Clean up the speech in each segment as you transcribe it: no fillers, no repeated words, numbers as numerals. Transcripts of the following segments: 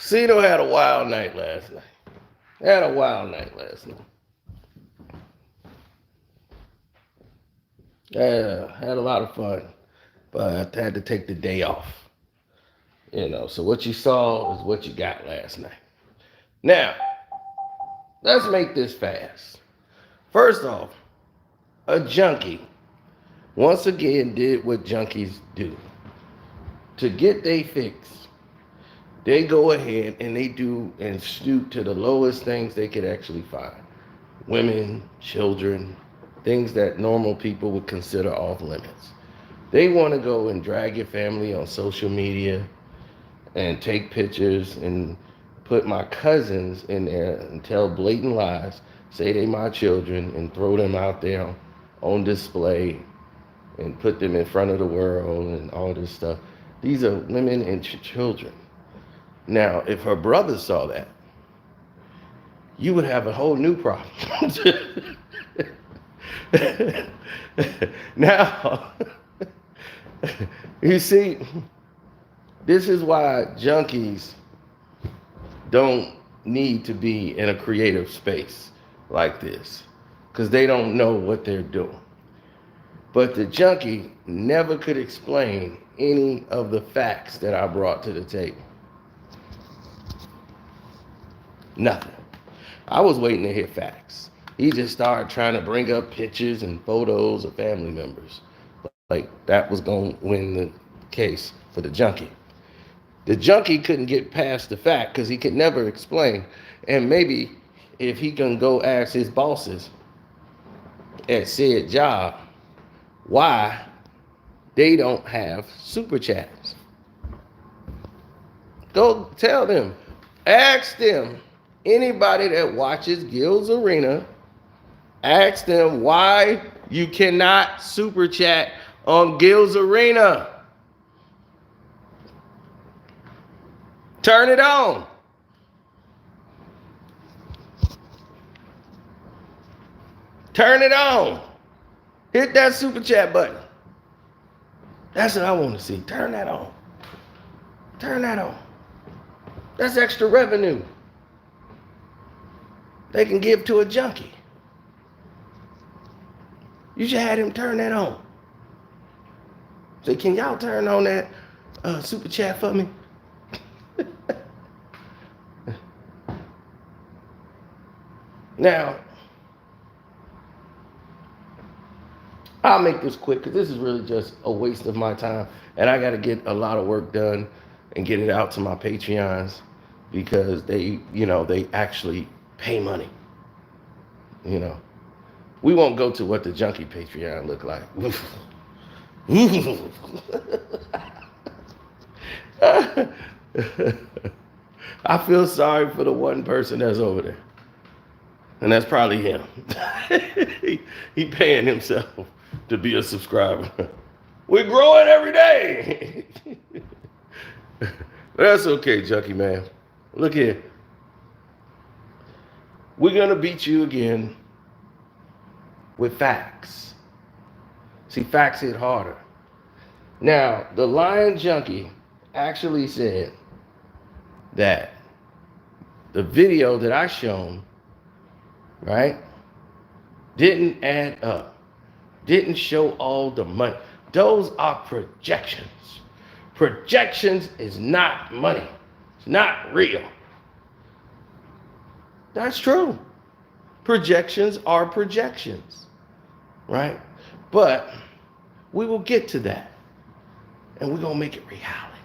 Cito had a wild night last night. Had a wild night last night. Yeah, had a lot of fun, but I had to take the day off. So what you saw is what you got last night. Now, let's make this fast. First off, a junkie once again did what junkies do. To get their fix, they go ahead and they do and stoop to the lowest things they could actually find. Women, children, things that normal people would consider off limits. They want to go and drag your family on social media and take pictures and put my cousins in there and tell blatant lies, say they my children, and throw them out there on display and put them in front of the world and all this stuff. These are women and children. Now, if her brother saw that, you would have a whole new problem. Now, you see, this is why junkies don't need to be in a creative space like this, because they don't know what they're doing. But the junkie never could explain any of the facts that I brought to the table. Nothing. I was waiting to hear facts. He just started trying to bring up pictures and photos of family members. Like that was going to win the case for the junkie. The junkie couldn't get past the fact because he could never explain. And maybe if he can go ask his bosses at said job why they don't have super chats. Go tell them. Ask them. Anybody that watches Gil's Arena, ask them why you cannot super chat on Gil's Arena. Turn it on. Turn it on. Hit that super chat button. That's what I want to see. Turn that on. Turn that on. That's extra revenue they can give to a junkie. You should have him turn that on. Say, can y'all turn on that super chat for me? Now, I'll make this quick because this is really just a waste of my time. And I got to get a lot of work done and get it out to my Patreons because they actually pay money. We won't go to what the junkie Patreon look like. I feel sorry for the one person that's over there. And that's probably him. He paying himself to be a subscriber. We're growing every day. But that's okay, junkie man. Look here. We're going to beat you again with facts. See, facts hit harder. Now, the Lion Junkie actually said that the video that I shown, right, didn't add up. Didn't show all the money. Those are projections. Projections is not money. It's not real. That's true. Projections are projections, right? But we will get to that. And we're going to make it reality.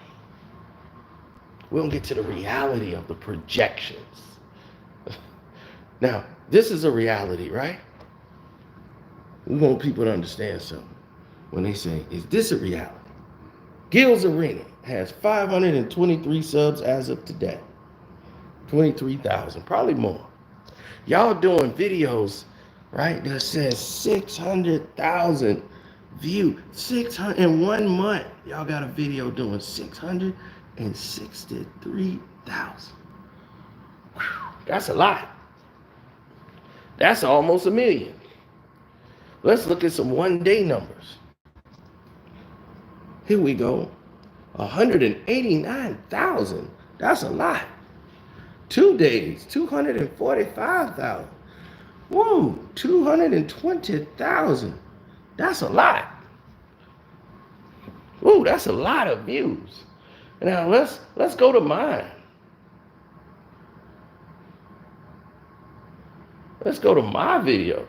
We're going to get to the reality of the projections. Now, this is a reality, right? We want people to understand something. When they say, is this a reality? Gil's Arena has 523 subs as of today. 23,000, probably more. Y'all doing videos, right, that says 600,000 views. 600 in 1 month. Y'all got a video doing 663,000. That's a lot. That's almost 1 million. Let's look at some one-day numbers. Here we go. 189,000. That's a lot. 2 days, 245,000. Whoa, 220,000. That's a lot. Ooh, that's a lot of views. Now let's go to mine. Let's go to my video.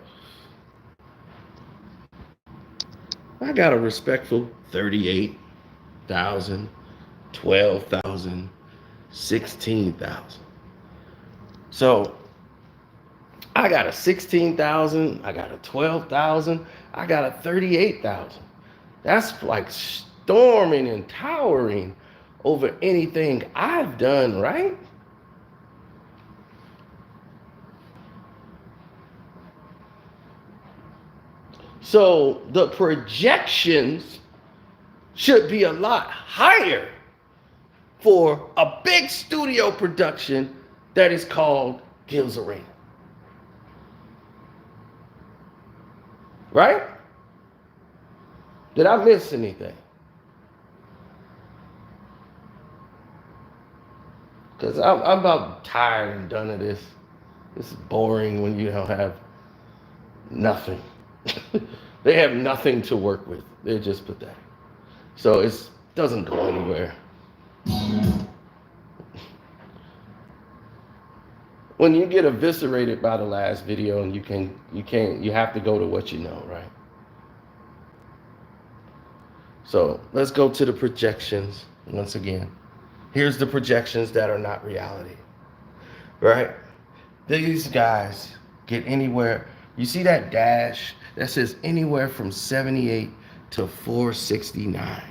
I got a respectful 38,000, 12,000, 16,000. So I got a 16,000, I got a 12,000, I got a 38,000. That's like storming and towering over anything I've done, right? So the projections should be a lot higher for a big studio production that is called Gil's Arena. Right? Did I miss anything? Because I'm about tired and done of this. This is boring when you don't have nothing. They have nothing to work with. They're just pathetic. So it doesn't go anywhere. When you get eviscerated by the last video and you have to go to what you know, right? So let's go to the projections once again. Here's the projections that are not reality, right? These guys get anywhere. You see that dash that says anywhere from 78 to 469.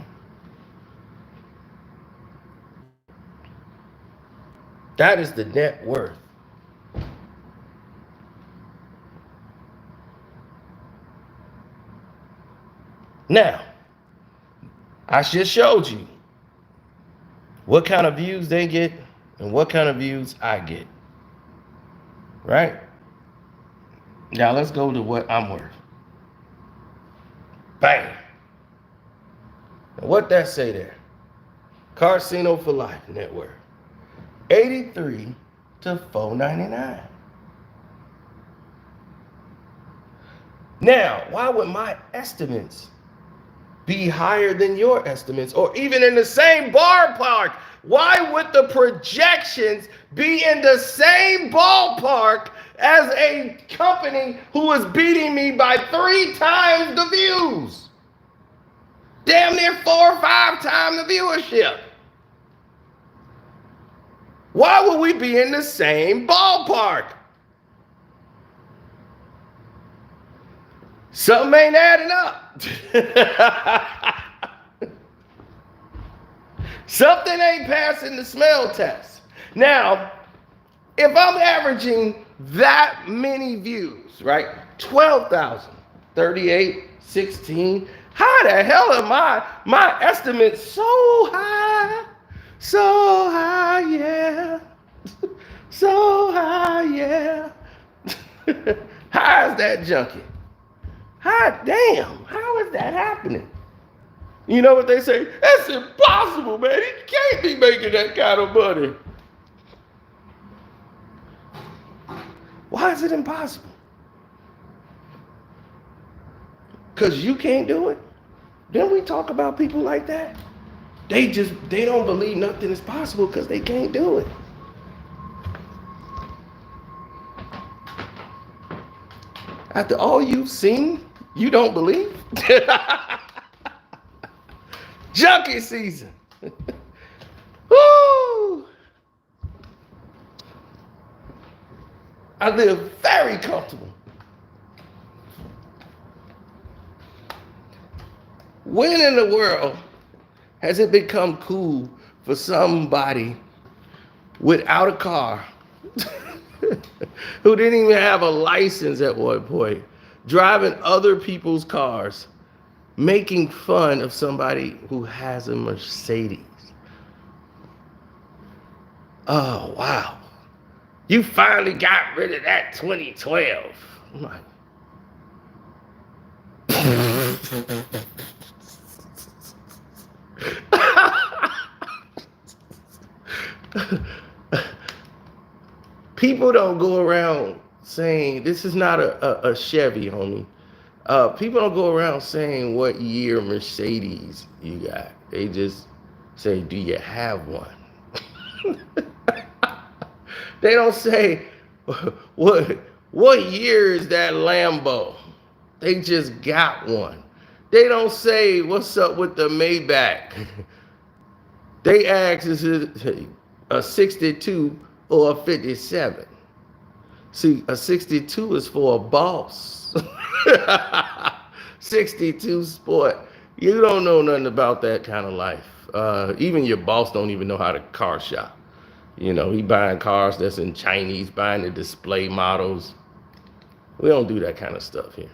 That is the net worth. Now, I just showed you what kind of views they get and what kind of views I get. Right? Now let's go to what I'm worth. Bam. Now what that say there? Casino for Life net worth. 83 to 499. Now, why would my estimates be higher than your estimates, or even in the same ballpark? Why would the projections be in the same ballpark as a company who is beating me by 3 times the views? Damn near 4 or 5 times the viewership. Why would we be in the same ballpark? Something ain't adding up. Something ain't passing the smell test. Now, if I'm averaging that many views, right? 12,000, 38, 16. How the hell am my estimate so high? So high, yeah. So high, yeah. How is that junkie? Hot damn, how is that happening? You know what they say? That's impossible, man. He can't be making that kind of money. Why is it impossible? Because you can't do it? Then we talk about people like that. They don't believe nothing is possible because they can't do it. After all you've seen, you don't believe? Junkie season. Woo! I live very comfortable. When in the world has it become cool for somebody without a car who didn't even have a license at one point, driving other people's cars, making fun of somebody who has a Mercedes? Oh, wow. You finally got rid of that 2012. I'm like, People don't go around saying this is not a Chevy, homie. People don't go around saying what year Mercedes you got. They just say, "Do you have one?" They don't say what what year is that Lambo. They just got one. They don't say what's up with the Maybach. They ask is it a 62 or a 57. See, a 62 is for a boss. 62 sport. You don't know nothing about that kind of life. Even your boss don't even know how to car shop. You know, he buying cars that's in Chinese, buying the display models. We don't do that kind of stuff here.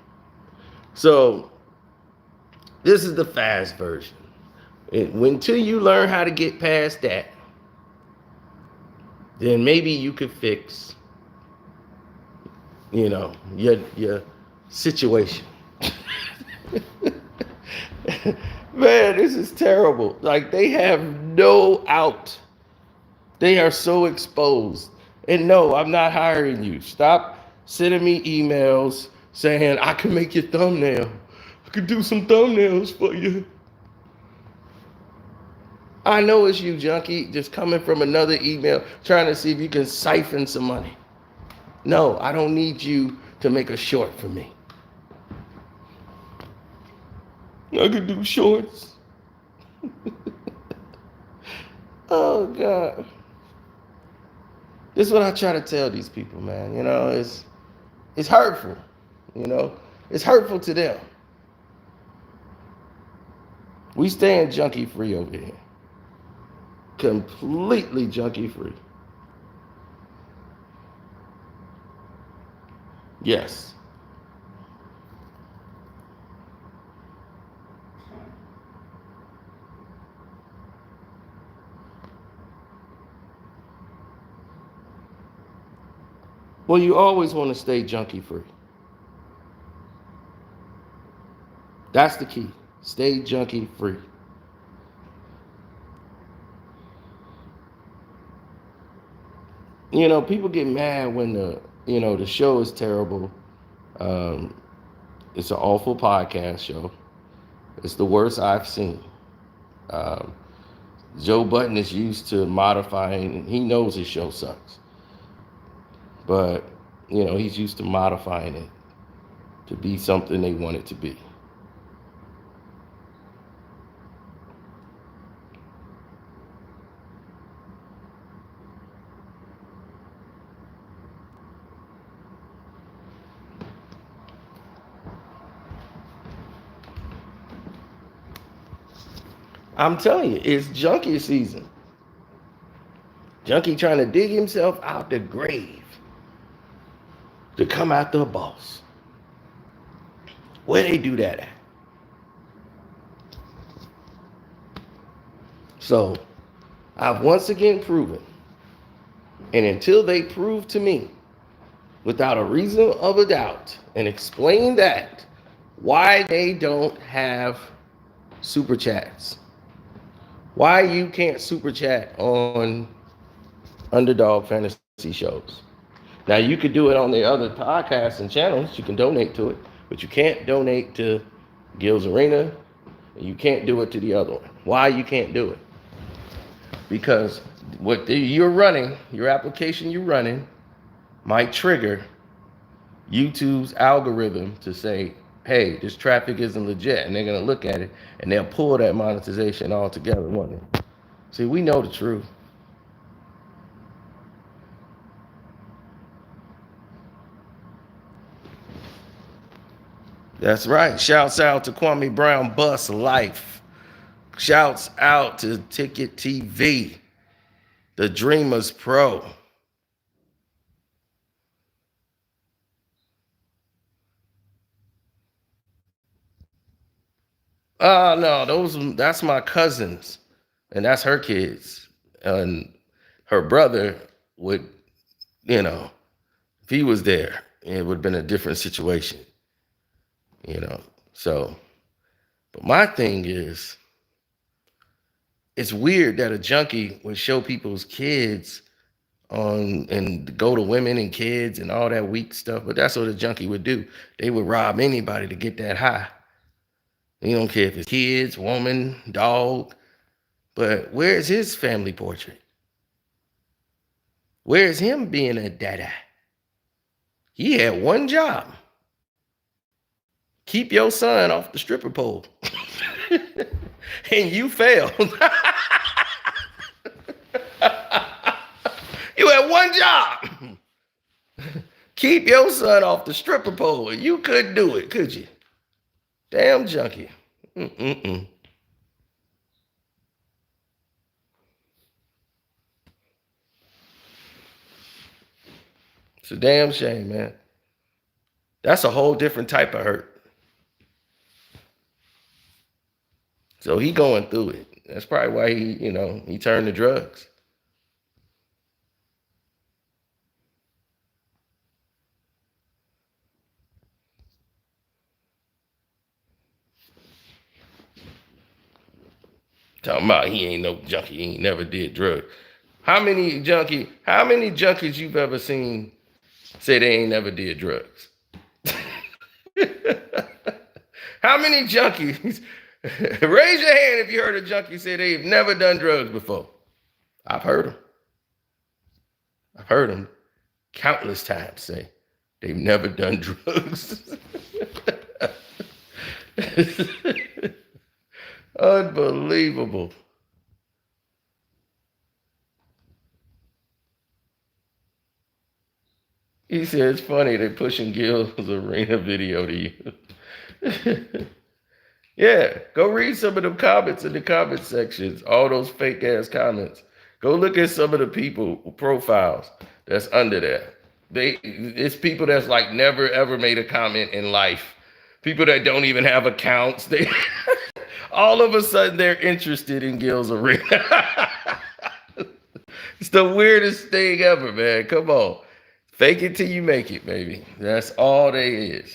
So this is the fast version. Until you learn how to get past that, then maybe you could fix, your situation. Man, this is terrible. Like, they have no out. They are so exposed. And no, I'm not hiring you. Stop sending me emails saying I can make your thumbnail. I could do some thumbnails for you. I know it's you, junkie, just coming from another email trying to see if you can siphon some money. No, I don't need you to make a short for me. I could do shorts. Oh, God. This is what I try to tell these people, man. It's hurtful. It's hurtful to them. We staying junkie free over here. Completely junkie free. Yes. Well, you always want to stay junkie free. That's the key. Stay junkie free. People get mad when the show is terrible. It's an awful podcast show. It's the worst I've seen. Um, Joe Budden is used to modifying. He knows his show sucks. But, he's used to modifying it to be something they want it to be. I'm telling you, it's junkie season. Junkie trying to dig himself out the grave to come after a boss. Where they do that at? So I've once again proven, and until they prove to me without a reason of a doubt and explain that, why they don't have super chats, why you can't super chat on Underdog Fantasy shows. Now, you could do it on the other podcasts and channels. You can donate to it, but you can't donate to Gil's Arena, and you can't do it to the other one. Why you can't do it? Because you're running, your application you're running, might trigger YouTube's algorithm to say, hey, this traffic isn't legit, and they're going to look at it, and they'll pull that monetization all together, won't they? See, we know the truth. That's right. Shouts out to Kwame Brown Bus Life. Shouts out to Ticket TV, The Dreamers Pro. No, that's my cousins, and that's her kids. And her brother would, if he was there, it would have been a different situation. So, but my thing is, it's weird that a junkie would show people's kids on and go to women and kids and all that weak stuff. But that's what a junkie would do. They would rob anybody to get that high. You don't care if it's kids, woman, dog. But where's his family portrait? Where's him being a dada? He had one job. Keep your son off the stripper pole. And you failed. You had one job. Keep your son off the stripper pole. And you couldn't do it, could you? Damn junkie. Mm-mm-mm. It's a damn shame, man. That's a whole different type of hurt. So he going through it. That's probably why he turned to drugs. Talking about he ain't no junkie. He ain't never did drugs. How many junkies you've ever seen say they ain't never did drugs? How many junkies? Raise your hand if you heard a junkie say they've never done drugs before. I've heard them. I've heard them countless times say they've never done drugs. Unbelievable. He said it's funny they pushing Gil's arena video to you. Yeah, go read some of them comments in the comment sections, all those fake ass comments. Go look at some of the people profiles that's under there. It's people that's like never ever made a comment in life. People that don't even have accounts. They all of a sudden they're interested in Gil's arena. It's the weirdest thing ever, man. Come on. Fake it till you make it, baby. That's all they is.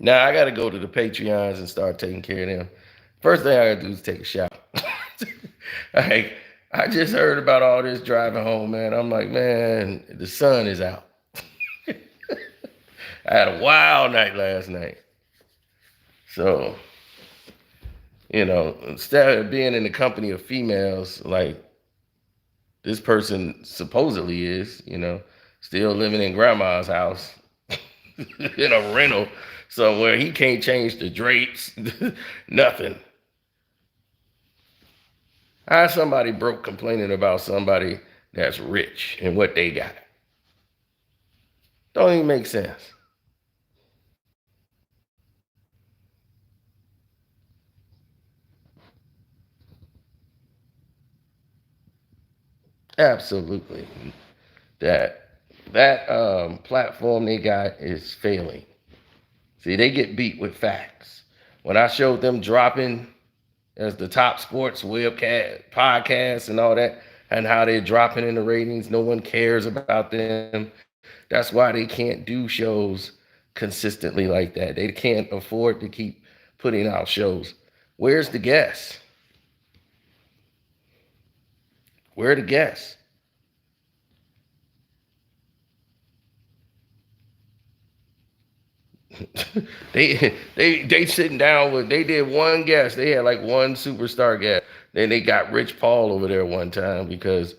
Now I gotta go to the Patreons and start taking care of them. First thing I gotta do is take a shower. Like, I just heard about all this driving home, man. I'm like, man, the sun is out. I had a wild night last night. So, instead of being in the company of females, like this person supposedly is, still living in grandma's house in a rental somewhere. He can't change the drapes, nothing. How's somebody broke complaining about somebody that's rich and what they got? Don't even make sense. Absolutely. That platform they got is failing. See, they get beat with facts. When I showed them dropping as the top sports webcast, podcasts, and all that, and how they're dropping in the ratings, no one cares about them. That's why they can't do shows consistently like that. They can't afford to keep putting out shows. Where's the guests? Where are the guests? they sitting down with they did one guest. They had like one superstar guest. Then they got Rich Paul over there one time because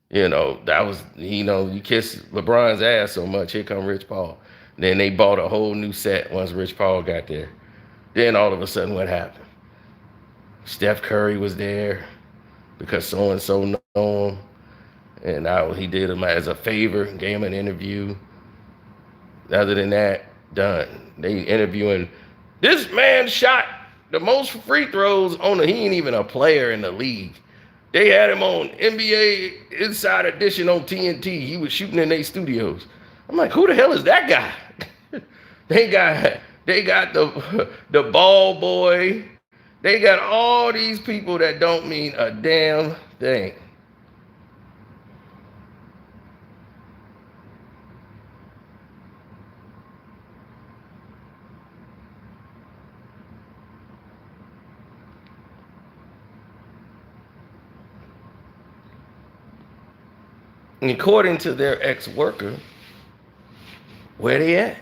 that was you kiss LeBron's ass so much. Here come Rich Paul. Then they bought a whole new set once Rich Paul got there. Then all of a sudden, what happened? Steph Curry was there because so and so know him, and he did him as a favor, gave him an interview. Other than that, done. They interviewing this man shot the most free throws he ain't even a player in the league. They had him on NBA Inside Edition on TNT. He was shooting in their studios. I'm like, who the hell is that guy? they got the ball boy. They got all these people that don't mean a damn thing. according to their ex-worker, where they at?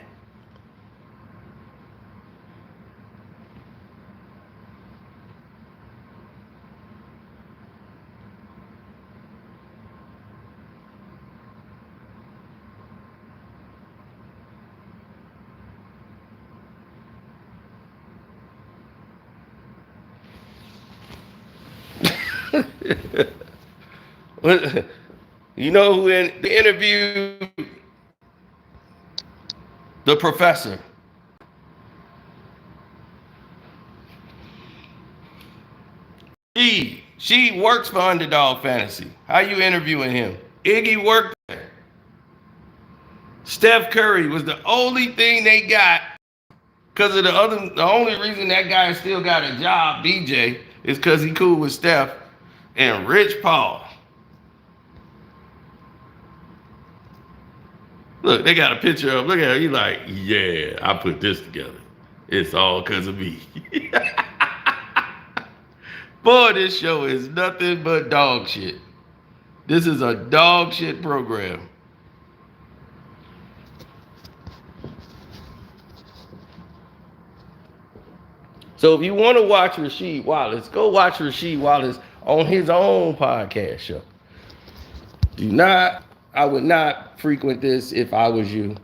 You know who interviewed the professor? She works for Underdog Fantasy. How you interviewing him? Iggy worked there. Steph Curry was the only thing they got because of the only reason that guy still got a job, DJ, is because he cool with Steph and Rich Paul. Look, they got a picture of him. Look at him. He's like, yeah, I put this together. It's all because of me. Boy, this show is nothing but dog shit. This is a dog shit program. So if you want to watch Rasheed Wallace, go watch Rasheed Wallace on his own podcast show. I would not frequent this if I was you.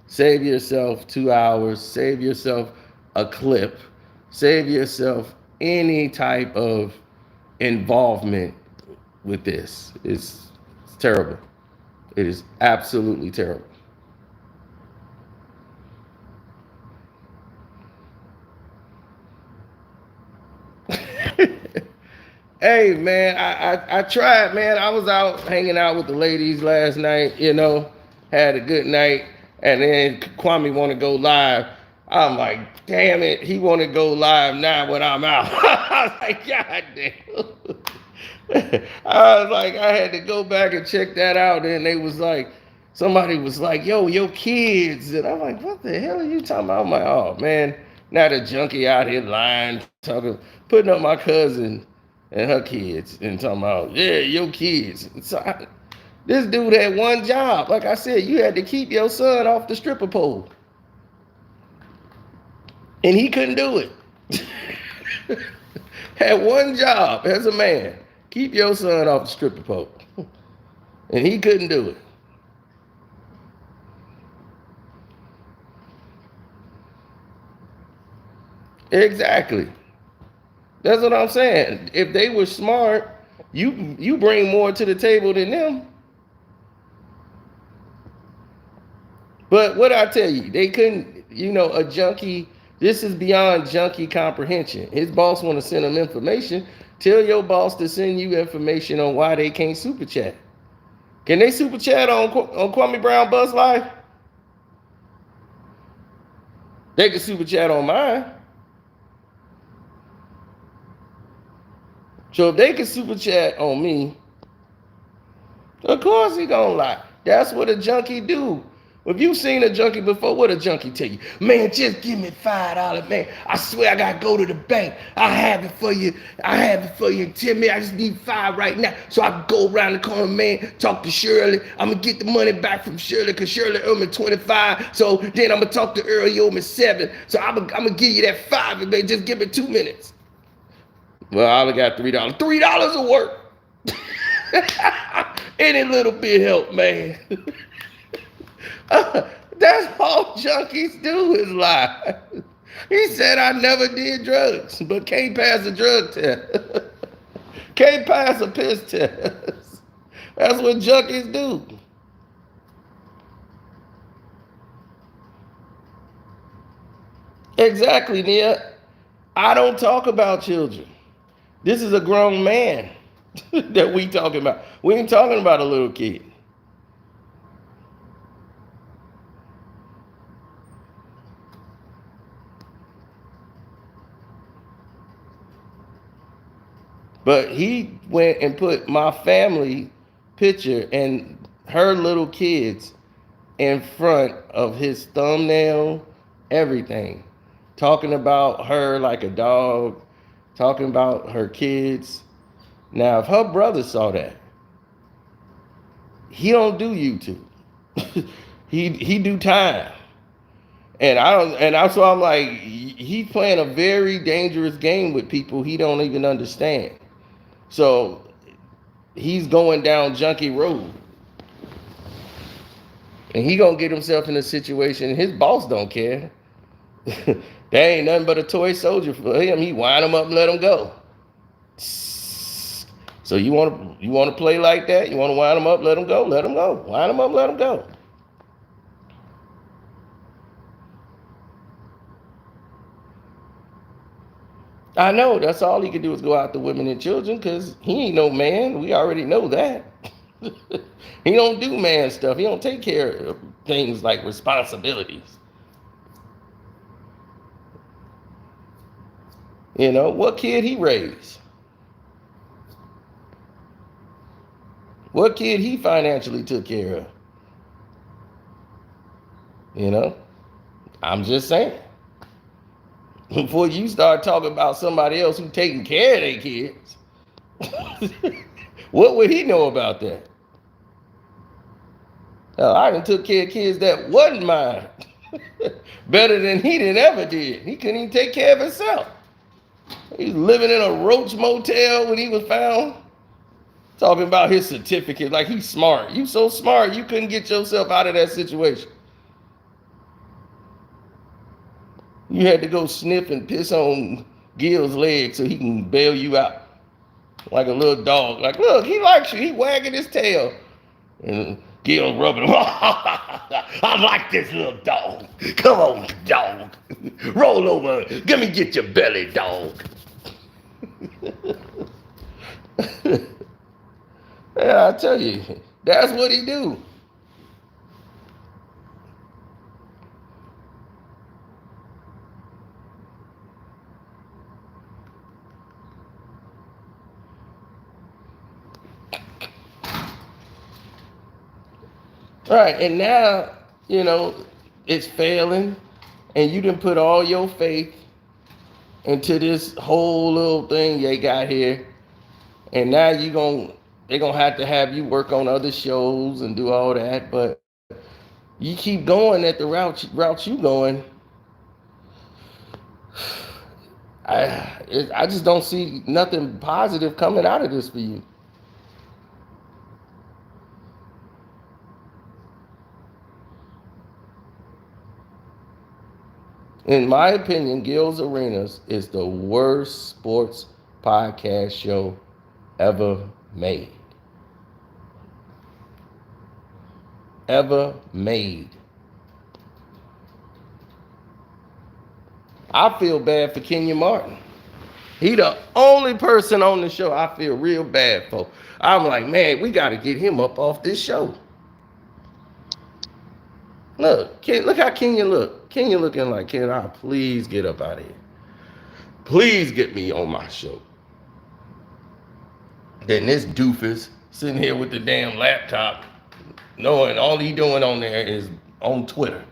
Save yourself 2 hours, save yourself a clip, save yourself any type of involvement with this. It's terrible. It is absolutely terrible. Hey man, I tried, man. I was out hanging out with the ladies last night, had a good night, and then Kwame want to go live. I'm like, damn it, he want to go live now when I'm out. I was like, God damn. I had to go back and check that out, and somebody was like, yo, your kids, and I'm like, what the hell are you talking about? I'm like, oh man, now the junkie out here lying, putting up my cousin and her kids and talking about, yeah, your kids. So this dude had one job. Like I said, you had to keep your son off the stripper pole. And he couldn't do it. Had one job as a man. Keep your son off the stripper pole. And he couldn't do it. Exactly. That's what I'm saying. If they were smart, you bring more to the table than them. But what I tell you, they couldn't, a junkie, this is beyond junkie comprehension. His boss want to send him information. Tell your boss to send you information on why they can't super chat. Can they super chat on Kwame Brown Bus Live? They can super chat on mine. So if they can super chat on me, of course he gonna lie. That's what a junkie do. If you seen a junkie before, what a junkie tell you? Man, just give me $5, man. I swear I gotta go to the bank. I have it for you. In 10 minutes. I just need $5 right now. So I can go around the corner, man, talk to Shirley. I'm gonna get the money back from Shirley because Shirley owed me 25. So then I'm gonna talk to Earl, you owe me 7. So I'm gonna give you that 5, man. Just give me 2 minutes. Well, I only got $3. $3 will work. Any little bit help, man. That's all junkies do is lie. He said I never did drugs, but can't pass a drug test. Can't pass a piss test. That's what junkies do. Exactly, Nia. I don't talk about children. This is a grown man that we talking about. We ain't talking about a little kid. But he went and put my family picture and her little kids in front of his thumbnail, everything. Talking about her like a dog, talking about her kids. Now, if her brother saw that, he don't do YouTube. he do time. And I don't, and that's why I'm like, he's playing a very dangerous game with people he don't even understand. So he's going down junkie road. And he gonna get himself in a situation his boss don't care. There ain't nothing but a toy soldier for him. He wind him up and let him go. So you want to play like that? You want to wind him up, let him go, let him go. Wind him up, let him go. I know that's all he can do is go after women and children because he ain't no man. We already know that. He don't do man stuff. He don't take care of things like responsibilities. You know, what kid he raised? What kid he financially took care of? You know, I'm just saying. Before you start talking about somebody else who taking care of their kids, what would he know about that? Hell, I done took care of kids that wasn't mine better than he done ever did. He couldn't even take care of himself. He was living in a roach motel when he was found. Talking about his certificate like he's smart. You so smart you couldn't get yourself out of that situation. You had to go sniff and piss on Gil's leg so he can bail you out. Like a little dog. Like, look, he likes you. He wagging his tail. And Gil rubbing him. I like this little dog. Come on, dog. Roll over. Let me get your belly, dog. Yeah, I tell you, that's what he do. All right, and now, you know, it's failing, and you didn't put all your faith into this whole little thing they got here, and now they're gonna have to have you work on other shows and do all that, but you keep going at the route you going. I just don't see nothing positive coming out of this for you. In my opinion, Gil's Arenas is the worst sports podcast show ever made. Ever made. I feel bad for Kenyon Martin. He the only person on the show I feel real bad for. I'm like, man, we got to get him up off this show. Look how Kenyon look. Kenyon looking like, can I please get up out of here? Please get me on my show. Then this doofus sitting here with the damn laptop, knowing all he doing on there is on Twitter.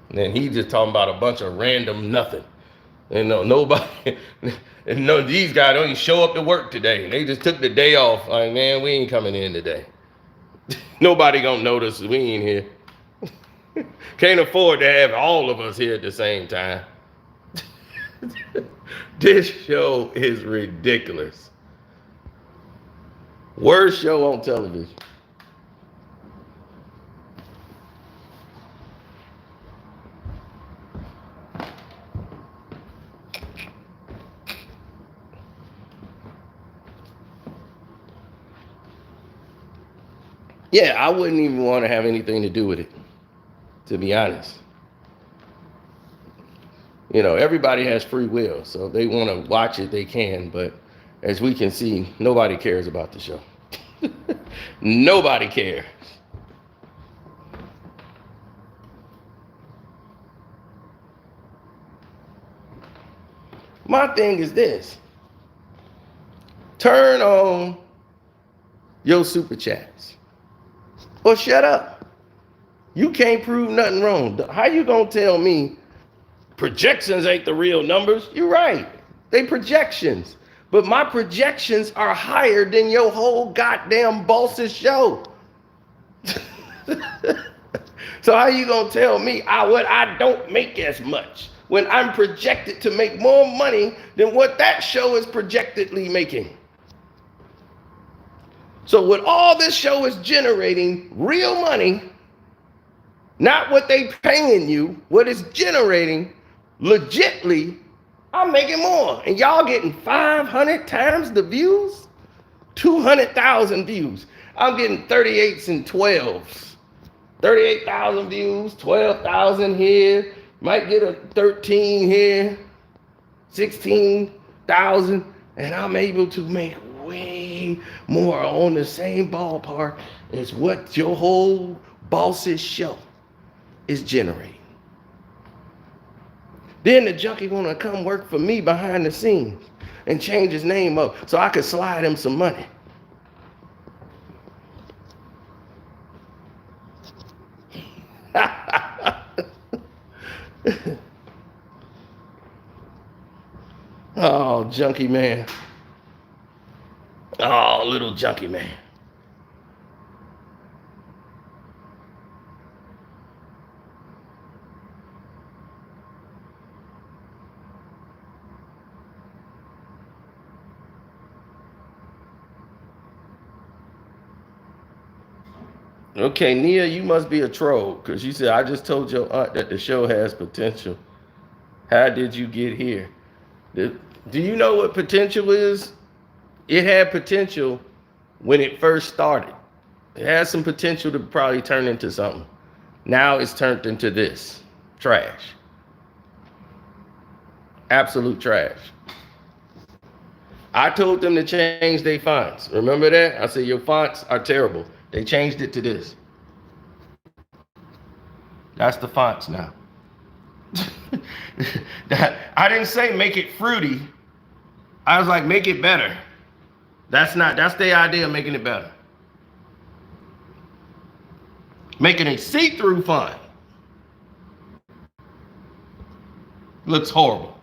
And then he just talking about a bunch of random nothing. And nobody, and no, these guys don't even show up to work today. They just took the day off. Like, man, we ain't coming in today. Nobody gonna notice we ain't here. Can't afford to have all of us here at the same time. This show is ridiculous. Worst show on television. Yeah, I wouldn't even want to have anything to do with it, to be honest. You know, everybody has free will, so if they want to watch it, they can, but as we can see, nobody cares about the show. Nobody cares. My thing is this. Turn on your super chats. Or shut up. You can't prove nothing wrong. How you gonna tell me projections ain't the real numbers? You're right. They projections. But my projections are higher than your whole goddamn boss's show. So how you gonna tell me what I don't make as much when I'm projected to make more money than what that show is projectedly making? So what all this show is generating real money, not what they paying you, what it's generating legitly, I'm making more. And y'all getting 500 times the views, 200,000 views. I'm getting 38s and 12s. 38,000 views, 12,000 here, might get a 13 here, 16,000, and I'm able to make way more on the same ballpark as what your whole boss's show is generating. Then the junkie wanna come work for me behind the scenes and change his name up so I could slide him some money. Oh, junkie man. Oh, little junkie man. Okay, Nia, you must be a troll because you said, I just told your aunt that the show has potential. How did you get here? Do you know what potential is? It had potential when it first started. It had some potential to probably turn into something. Now it's turned into this trash. Absolute trash. I told them to change their fonts. Remember that? I said, your fonts are terrible. They changed it to this. That's the fonts now. I didn't say make it fruity. I was like, make it better. That's the idea of making it better. Making a see-through font looks horrible.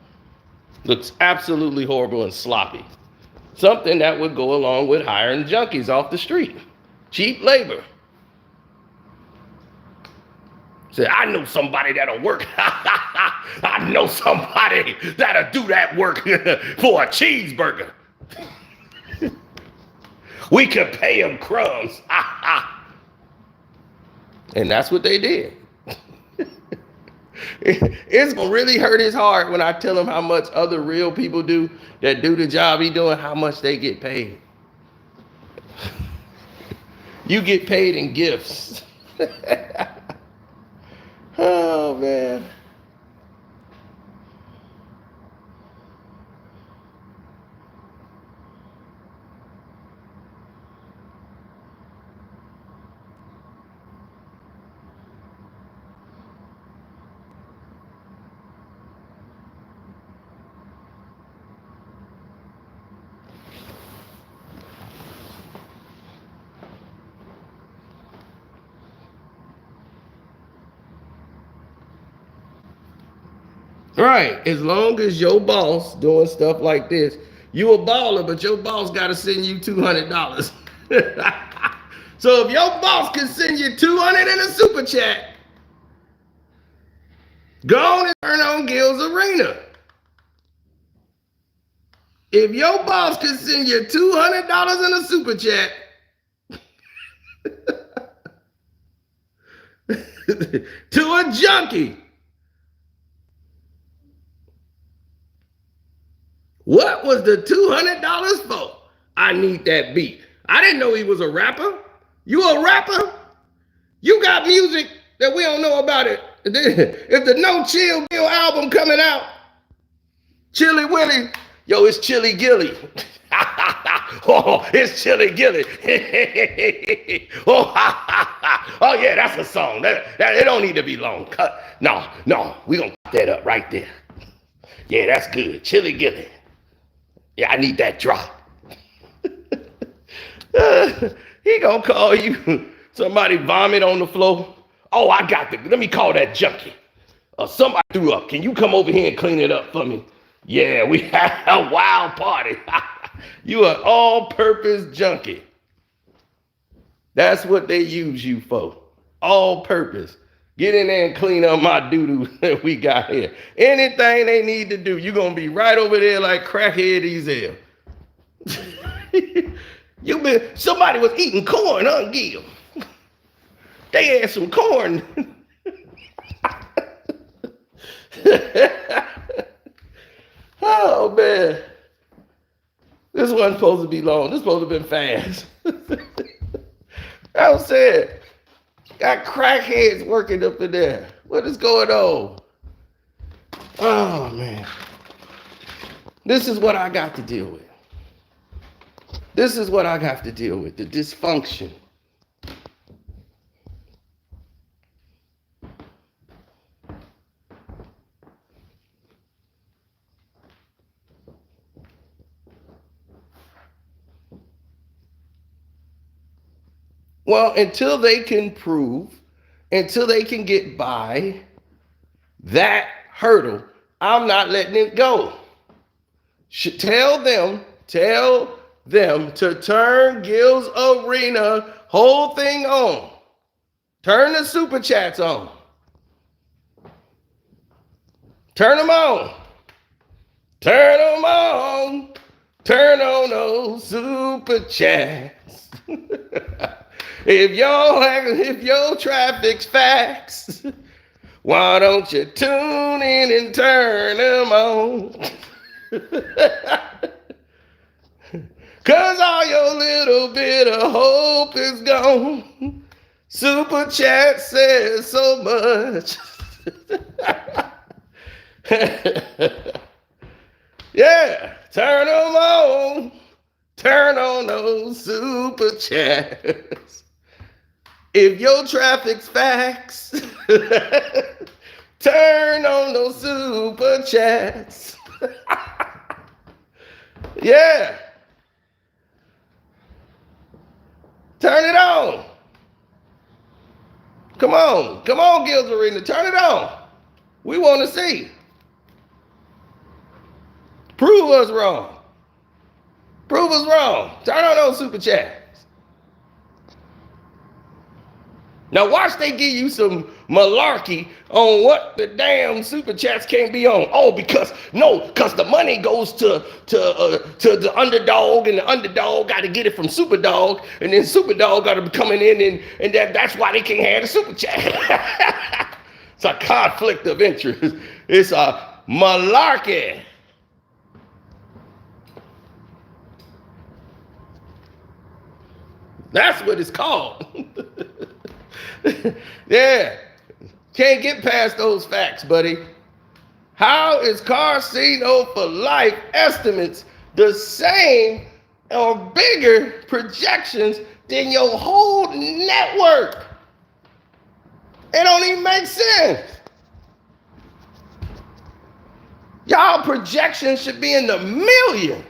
Looks absolutely horrible and sloppy. Something that would go along with hiring junkies off the street. Cheap labor. Say, I know somebody that'll work. I know somebody that'll do that work for a cheeseburger. We could pay him crumbs. And that's what they did. It's gonna really hurt his heart when I tell him how much other real people do that do the job he doing, how much they get paid. You get paid in gifts. Oh, man. Right. As long as your boss doing stuff like this, you a baller, but your boss got to send you $200. So if your boss can send you $200 in a super chat, go on and turn on Gil's Arena. If your boss can send you $200 in a super chat, to a junkie, what was the $200 for? I need that beat. I didn't know he was a rapper. You a rapper? You got music that we don't know about it. If the No Chill Bill album coming out, Chilly Willy, yo, it's Chilly Gilly. Oh, it's Chilly Gilly. Oh, yeah, that's a song. That it don't need to be long. No, we gonna cut that up right there. Yeah, that's good. Chilly Gilly. Yeah, I need that drop. He gonna call you. Somebody vomit on the floor. Oh, let me call that junkie. Somebody threw up. Can you come over here and clean it up for me? Yeah, we had a wild party. You an all-purpose junkie. That's what they use you for. All purpose. Get in there and clean up my doo-doo that we got here. Anything they need to do, you're going to be right over there like crackhead Ezel. Somebody was eating corn, huh, Gil? They had some corn. Oh, man. This wasn't supposed to be long. This was supposed to have been fast. I was saying, got crackheads working up in there. What is going on? Oh, man. This is what I got to deal with. This is what I have to deal with, the dysfunction. Well, until they can get by that hurdle, I'm not letting it go. Tell them to turn Gil's Arena whole thing on. Turn the super chats on. Turn them on. Turn them on. Turn on those super chats. If your traffic's facts, why don't you tune in and turn them on? Cause all your little bit of hope is gone. Super chat says so much. Yeah, turn them on. Turn on those super chats. If your traffic's facts, turn on those super chats. Yeah. Turn it on. Come on, Gil's Arena, turn it on. We want to see. Prove us wrong. Prove us wrong. Turn on those super chats. Now watch they give you some malarkey on what the damn super chats can't be on. Oh, because the money goes to the underdog, and the underdog got to get it from Superdog, and then Superdog got to be coming in, and that's why they can't have the super chat. It's a conflict of interest. It's a malarkey. That's what it's called. Yeah. Can't get past those facts, buddy. How is Casino for Life estimates the same or bigger projections than your whole network? It don't even make sense. Y'all projections should be in the millions.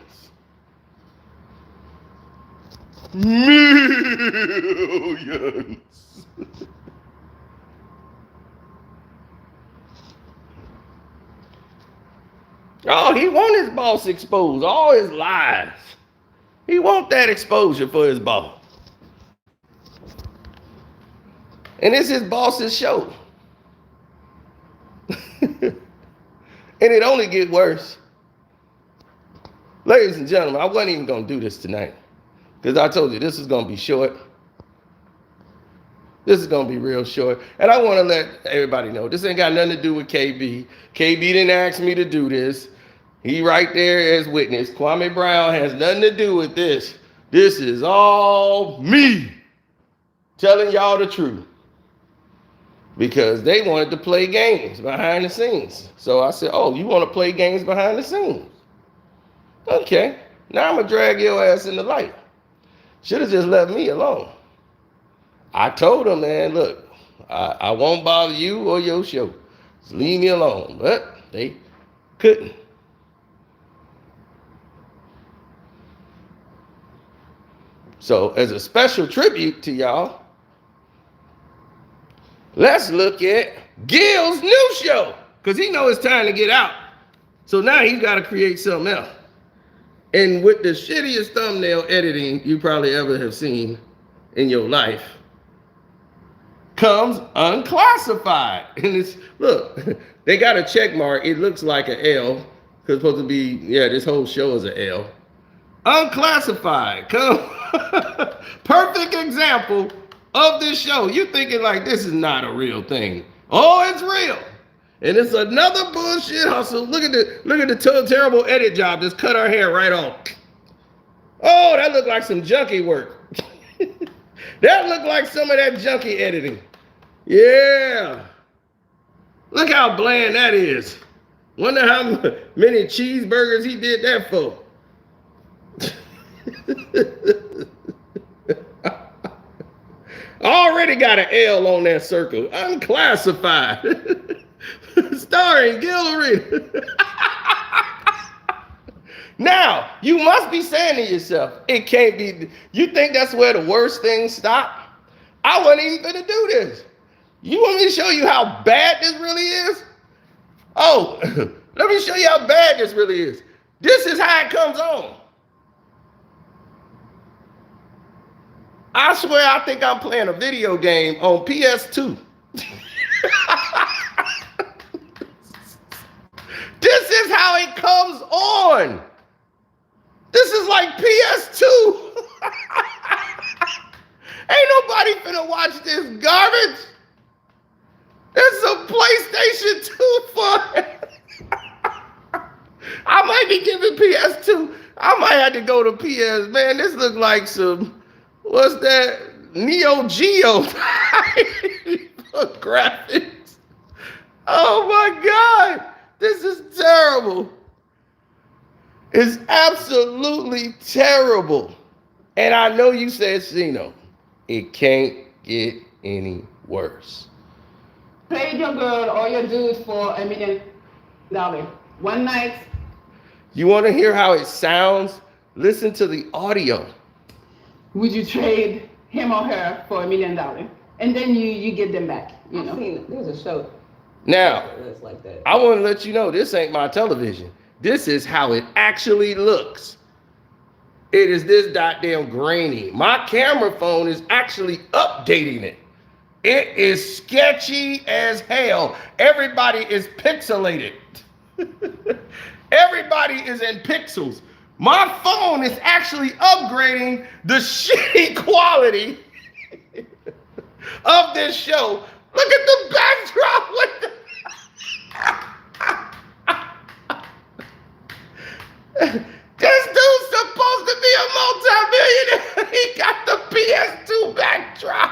Millions. Oh, he want his boss exposed, all his lies. He want that exposure for his boss. And it's his boss's show. And it only gets worse. Ladies and gentlemen, I wasn't even going to do this tonight, because I told you this is going to be short. This is going to be real short. And I want to let everybody know, this ain't got nothing to do with KB. KB didn't ask me to do this. He right there as witness. Kwame Brown has nothing to do with this. This is all me telling y'all the truth. Because they wanted to play games behind the scenes. So I said, oh, you want to play games behind the scenes? Okay. Now I'm going to drag your ass in the light. Should have just left me alone. I told them, man, look, I won't bother you or your show. Just leave me alone. But they couldn't. So as a special tribute to y'all, let's look at Gil's new show. Because he knows it's time to get out. So now he's got to create something else. And with the shittiest thumbnail editing you probably ever have seen in your life comes unclassified. And it's, look, they got a check mark. It looks like an L, because it's supposed to be, yeah, this whole show is an L. Unclassified. Come. Perfect example of this show. You're thinking like this is not a real thing. Oh, it's real. And it's another bullshit hustle. Look at the terrible edit job. Just cut our hair right off. Oh, that looked like some junkie work. That looked like some of that junkie editing. Yeah. Look how bland that is. Wonder how many cheeseburgers he did that for. Already got an L on that circle. Unclassified. Starring Gil Arena. Now, you must be saying to yourself, it can't be. You think that's where the worst things stop? I wasn't even going to do this. You want me to show you how bad this really is? Oh, let me show you how bad this really is. This is how it comes on. I swear I think I'm playing a video game on PS2. This is how it comes on. This is like PS2. Ain't nobody finna watch this garbage. It's a PlayStation 2 for it. I might be giving PS2. I might have to go to PS. Man, this looks like some, what's that? Neo Geo graphics. Oh my God. This is terrible. It's absolutely terrible. And I know you said Sino. It can't get any worse. Played your girl or your dude for $1 million. One night. You want to hear how it sounds? Listen to the audio. Would you trade him or her for $1 million? And then you get them back. You know. There's a show. Now, like that. I want to let you know this ain't my television. This is how it actually looks. It is this goddamn grainy. My camera phone is actually updating it. It is sketchy as hell. Everybody is pixelated. Everybody is in pixels. My phone is actually upgrading the shitty quality of this show. Look at the backdrop. This dude's supposed to be a multi-millionaire. He got the PS2 backdrop.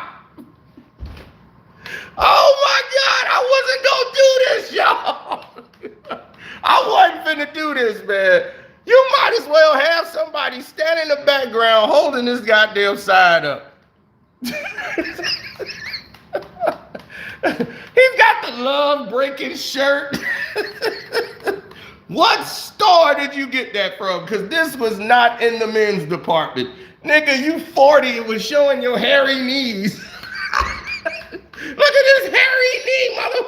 Oh my God, I wasn't gonna do this, y'all. I wasn't finna do this, man. You might as well have somebody stand in the background holding this goddamn sign up. He's got the love breaking shirt. What store did you get that from? Because this was not in the men's department. Nigga, you 40, it was showing your hairy knees. Look at this hairy knee, mother.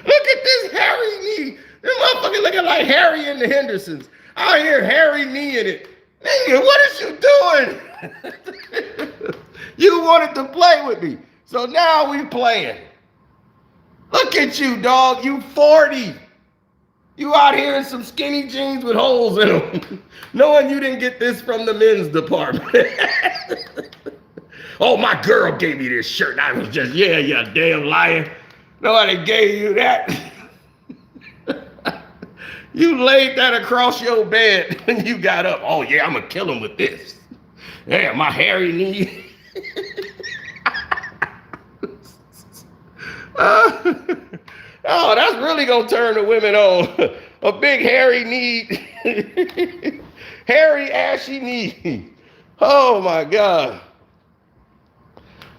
Look at this hairy knee. This motherfucker looking like Harry and the Hendersons. I hear hairy knee in it. Nigga, what is you doing? You wanted to play with me. So now we playing. Look at you, dog. You 40. You out here in some skinny jeans with holes in them. Knowing you didn't get this from the men's department. Oh, my girl gave me this shirt. I was just, yeah, you damn liar. Nobody gave you that. You laid that across your bed and you got up. Oh, yeah, I'm going to kill him with this. Yeah, my hairy knee. Oh, that's really going to turn the women on. A big hairy knee. Hairy, ashy knee. Oh, my God.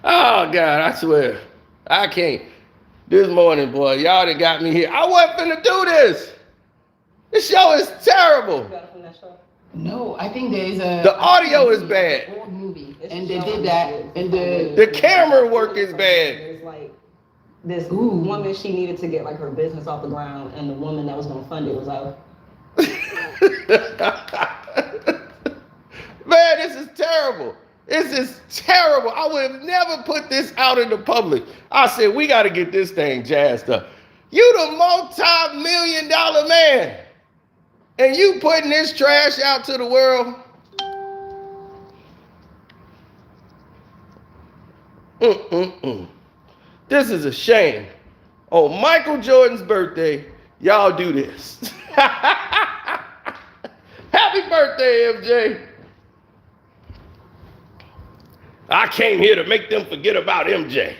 Oh, God, I swear. I can't. This morning, boy, y'all done got me here. I wasn't finna do this. This show is terrible. No, I think there is a... The audio is bad. Old movie, and they did that, and the camera work is bad. There's like this woman, she needed to get like her business off the ground, and the woman that was gonna fund it was out. Man, this is terrible. This is terrible. I would have never put this out in the public. I said, we got to get this thing jazzed up. You the multi-million-dollar man, and you putting this trash out to the world? This is a shame. On Michael Jordan's birthday, y'all do this. Happy birthday, MJ. I came here to make them forget about MJ.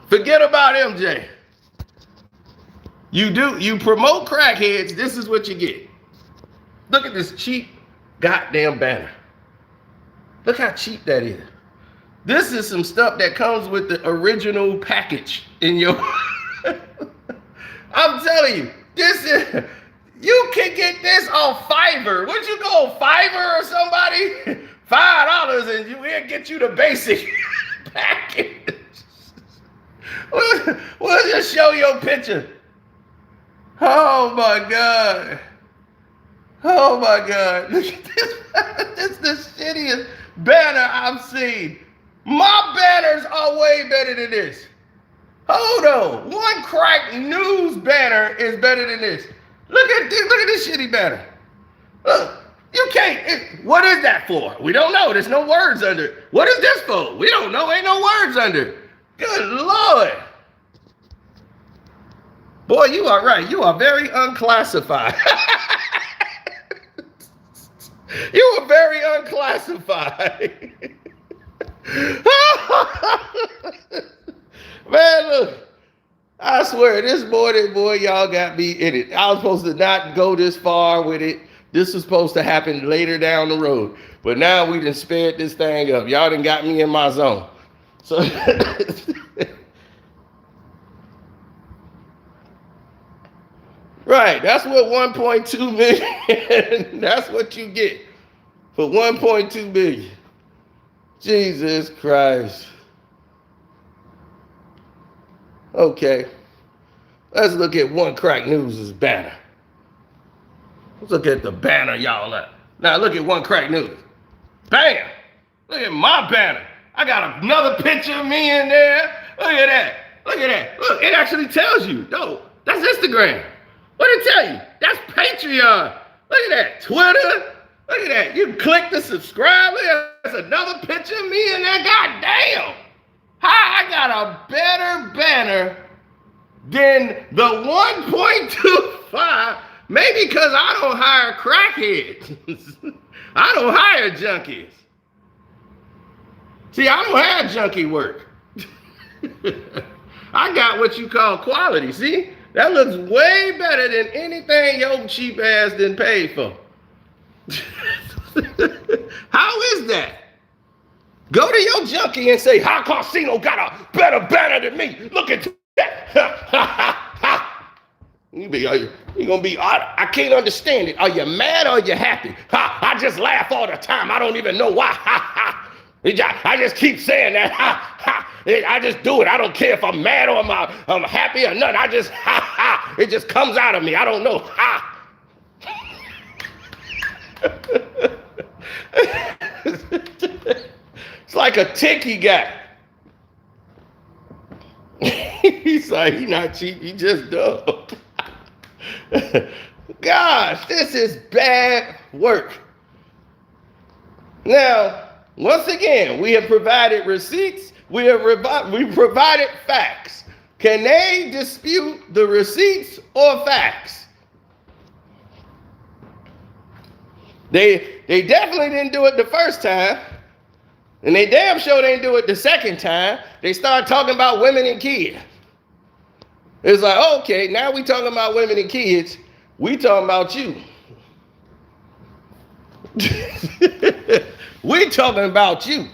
Forget about MJ. You promote crackheads, this is what you get. Look at this cheap goddamn banner. Look how cheap that is. This is some stuff that comes with the original package in your... I'm telling you, this is... You can get this on Fiverr. Would you go on Fiverr or somebody? $5 and we'll get you the basic package. We'll just show your picture. Oh my God. Oh my God. Look at this. This is the shittiest banner I've seen. My banners are way better than this. Hold on. One Crack News banner is better than this. Look at this shitty banner. Look, you can't. What is that for? We don't know. There's no words under it. What is this for? We don't know. Ain't no words under it. Good Lord. Boy, you are right. You are very unclassified. You are very unclassified. Man, look. I swear, this morning, boy, y'all got me in it. I was supposed to not go this far with it. This was supposed to happen later down the road. But now we done sped this thing up. Y'all done got me in my zone. So, right, that's what 1.2 million, that's what you get for 1.2 billion. Jesus Christ. Okay, let's look at One Crack News' banner. Let's look at the banner y'all up. Now look at One Crack News. Bam! Look at my banner. I got another picture of me in there. Look at that. Look at that. Look, it actually tells you. No, that's Instagram. What did it tell you? That's Patreon. Look at that. Twitter. Look at that. You click the subscribe. There's another picture of me in there. God damn. I got a better banner than the 1.25, maybe because I don't hire crackheads. I don't hire junkies. See, I don't have junkie work. I got what you call quality. See, that looks way better than anything your cheap ass didn't pay for. How is that? Go to your junkie and say, High Casino got a better banner than me. Look at that. You gonna be, I can't understand it. Are you mad or are you happy? I just laugh all the time. I don't even know why. I just keep saying that. I just do it. I don't care if I'm mad or I'm happy or nothing. I just, it just comes out of me. I don't know. It's like a tick he got. He's like, he's not cheap, he just dumb. Gosh, this is bad work. Now, once again, we have provided receipts, we provided facts. Can they dispute the receipts or facts? They definitely didn't do it the first time. And they damn sure didn't do it the second time. They started talking about women and kids. It's like, okay, now we talking about women and kids. We talking about you. We talking about you.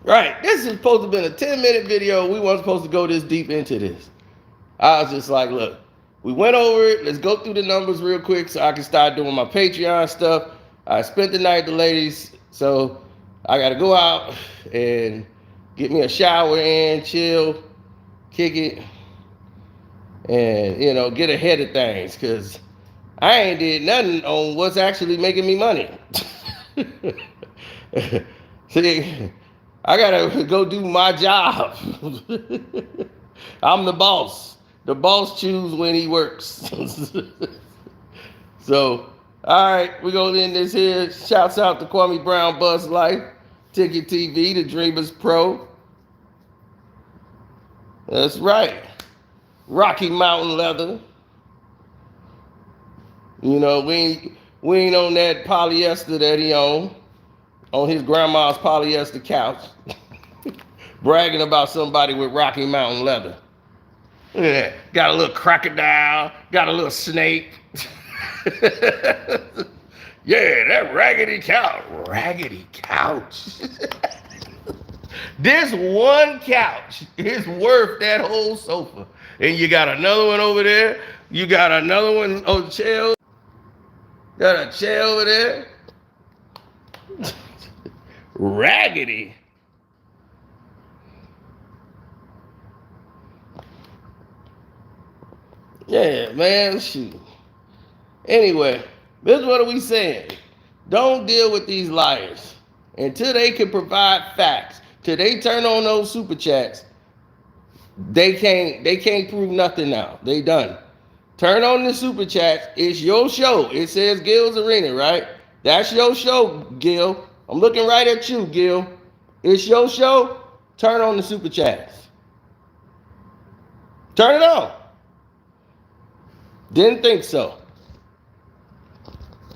Right, this is supposed to have been a 10-minute video. We weren't supposed to go this deep into this. I was just like, look, we went over it. Let's go through the numbers real quick so I can start doing my Patreon stuff. I spent the night with the ladies, so I got to go out and get me a shower in, chill, kick it, and, you know, get ahead of things, because I ain't did nothing on what's actually making me money. See, I gotta go do my job. I'm the boss. The boss chooses when he works. So, all right, we're gonna end this here. Shouts out to Kwame Brown, Buzz Life, Ticket TV, The Dreamers Pro. That's right. Rocky Mountain Leather. You know, we ain't on that polyester that he on his grandma's polyester couch, bragging about somebody with Rocky Mountain leather. Look at that. Got a little crocodile, got a little snake. Yeah, that raggedy couch. Raggedy couch. This one couch is worth that whole sofa. And you got another one over there. You got another one on the chair. Got a chair over there. Raggedy. Yeah, man, shoot. Anyway, this is what are we saying? Don't deal with these liars until they can provide facts. Till they turn on those super chats, they can't prove nothing now. They done. Turn on the super chats. It's your show. It says Gil's Arena, right? That's your show, Gil. I'm looking right at you, Gil. It's your show. Turn on the super chats. Turn it on. Didn't think so.